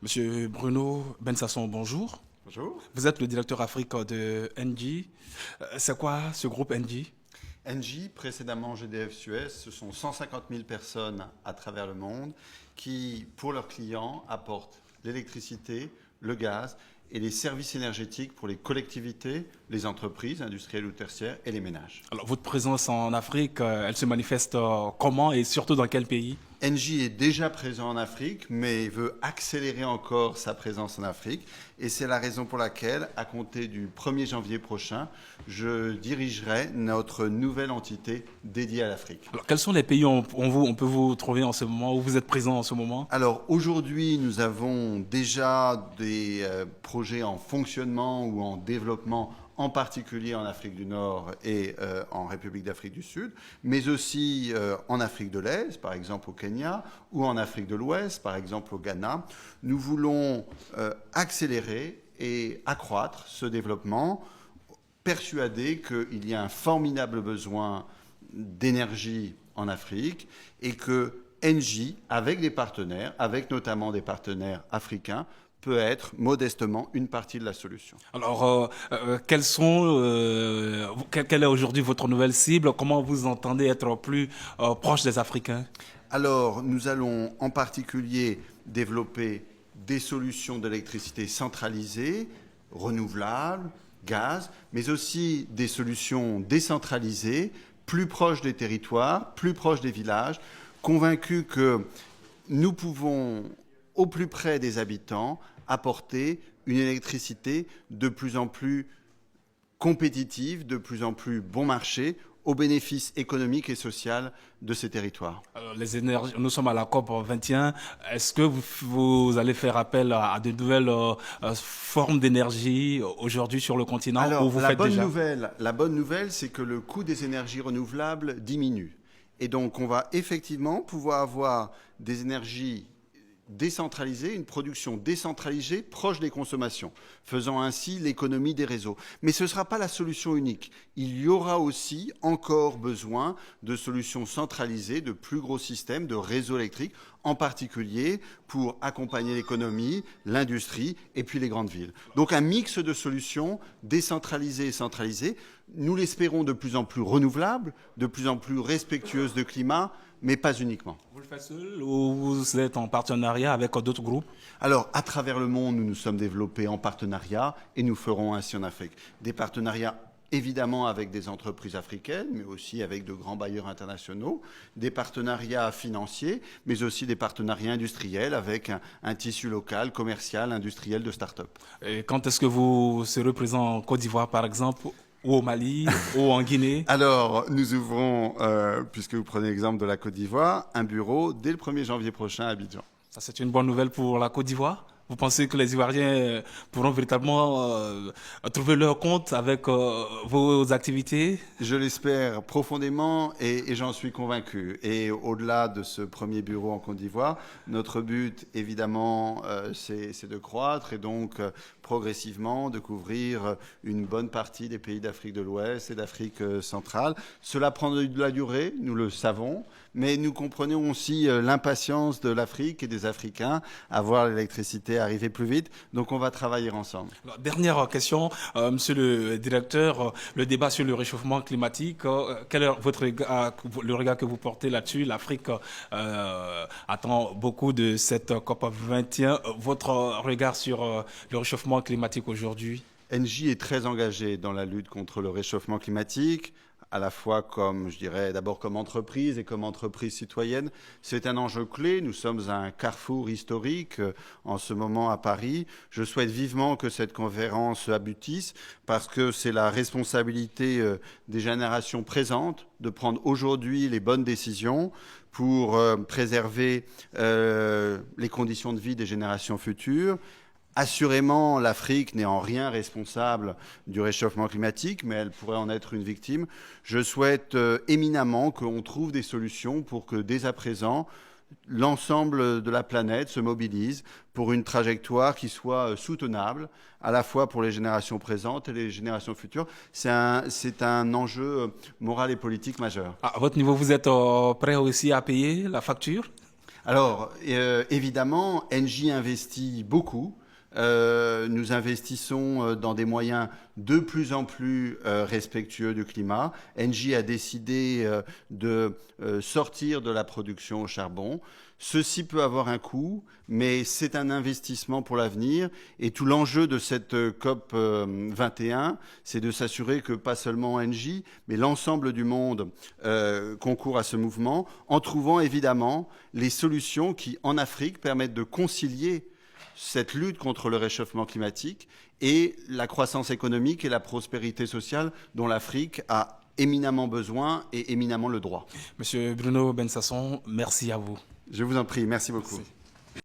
Monsieur Bruno Bensasson, bonjour. Bonjour. Vous êtes le directeur Afrique de Engie. C'est quoi ce groupe Engie? Engie, précédemment GDF Suez, ce sont 150 000 personnes à travers le monde qui, pour leurs clients, apportent l'électricité, le gaz et les services énergétiques pour les collectivités, les entreprises industrielles ou tertiaires et les ménages. Alors, votre présence en Afrique, elle se manifeste comment et surtout dans quel pays? Engie est déjà présent en Afrique, mais veut accélérer encore sa présence en Afrique. Et c'est la raison pour laquelle, à compter du 1er janvier prochain, je dirigerai notre nouvelle entité dédiée à l'Afrique. Alors, quels sont les pays où on peut vous trouver en ce moment, où vous êtes présent en ce moment? Alors aujourd'hui, nous avons déjà des projets en fonctionnement ou en développement, en particulier en Afrique du Nord et en République d'Afrique du Sud, mais aussi en Afrique de l'Est, par exemple au Kenya, ou en Afrique de l'Ouest, par exemple au Ghana. Nous voulons accélérer et accroître ce développement, persuadés qu'il y a un formidable besoin d'énergie en Afrique et que Engie, avec des partenaires, avec notamment des partenaires africains, peut être modestement une partie de la solution. Alors, quelle est aujourd'hui votre nouvelle cible? Comment vous entendez être plus proche des Africains? Alors, nous allons en particulier développer des solutions d'électricité centralisées, renouvelables, gaz, mais aussi des solutions décentralisées, plus proches des territoires, plus proches des villages, convaincus que nous pouvons, au plus près des habitants, apporter une électricité de plus en plus compétitive, de plus en plus bon marché, au bénéfice économique et social de ces territoires. Alors, les énergies, nous sommes à la COP 21. Est-ce que vous allez faire appel à de nouvelles formes d'énergie aujourd'hui sur le continent? Alors, ou vous faites déjà? la bonne nouvelle, c'est que le coût des énergies renouvelables diminue. Et donc, on va effectivement pouvoir avoir des énergies décentralisées, une production décentralisée proche des consommations, faisant ainsi l'économie des réseaux. Mais ce ne sera pas la solution unique. Il y aura aussi encore besoin de solutions centralisées, de plus gros systèmes, de réseaux électriques, en particulier pour accompagner l'économie, l'industrie et puis les grandes villes. Donc un mix de solutions décentralisées et centralisées, nous l'espérons de plus en plus renouvelables, de plus en plus respectueuses de climat, mais pas uniquement. Vous le faites seul ou vous êtes en partenariat avec d'autres groupes? Alors, à travers le monde, nous nous sommes développés en partenariat et nous ferons ainsi en Afrique. Des partenariats évidemment avec des entreprises africaines, mais aussi avec de grands bailleurs internationaux, des partenariats financiers, mais aussi des partenariats industriels avec un tissu local, commercial, industriel de start-up. Et quand est-ce que vous serez présent en Côte d'Ivoire, par exemple, ou au Mali, ou en Guinée? Alors, nous ouvrons, puisque vous prenez l'exemple de la Côte d'Ivoire, un bureau dès le 1er janvier prochain à Abidjan. Ça, c'est une bonne nouvelle pour la Côte d'Ivoire? Vous pensez que les Ivoiriens pourront véritablement trouver leur compte avec vos activités? Je l'espère profondément et j'en suis convaincu. Et au-delà de ce premier bureau en Côte d'Ivoire, notre but, évidemment, c'est de croître et donc progressivement de couvrir une bonne partie des pays d'Afrique de l'Ouest et d'Afrique centrale. Cela prend de la durée, nous le savons, mais nous comprenons aussi l'impatience de l'Afrique et des Africains à voir l'électricité arriver plus vite. Donc on va travailler ensemble. Alors, dernière question, monsieur le directeur, le débat sur le réchauffement climatique, quel est le regard que vous portez là-dessus? L'Afrique attend beaucoup de cette COP 21. Votre regard sur le réchauffement climatique aujourd'hui? Engie est très engagée dans la lutte contre le réchauffement climatique, à la fois comme, je dirais, d'abord comme entreprise et comme entreprise citoyenne. C'est un enjeu clé. Nous sommes à un carrefour historique en ce moment à Paris. Je souhaite vivement que cette conférence aboutisse parce que c'est la responsabilité des générations présentes de prendre aujourd'hui les bonnes décisions pour préserver les conditions de vie des générations futures. Assurément, l'Afrique n'est en rien responsable du réchauffement climatique, mais elle pourrait en être une victime. Je souhaite éminemment qu'on trouve des solutions pour que, dès à présent, l'ensemble de la planète se mobilise pour une trajectoire qui soit soutenable, à la fois pour les générations présentes et les générations futures. C'est un enjeu moral et politique majeur. À votre niveau, vous êtes prêt aussi à payer la facture? Alors, évidemment, Engie investit beaucoup. Nous investissons dans des moyens de plus en plus respectueux du climat. Engie a décidé de sortir de la production au charbon. Ceci peut avoir un coût, mais c'est un investissement pour l'avenir. Et tout l'enjeu de cette COP 21, c'est de s'assurer que pas seulement Engie, mais l'ensemble du monde concourt à ce mouvement, en trouvant évidemment les solutions qui, en Afrique, permettent de concilier cette lutte contre le réchauffement climatique et la croissance économique et la prospérité sociale dont l'Afrique a éminemment besoin et éminemment le droit. Monsieur Bruno Bensasson, merci à vous. Je vous en prie, merci beaucoup. Merci.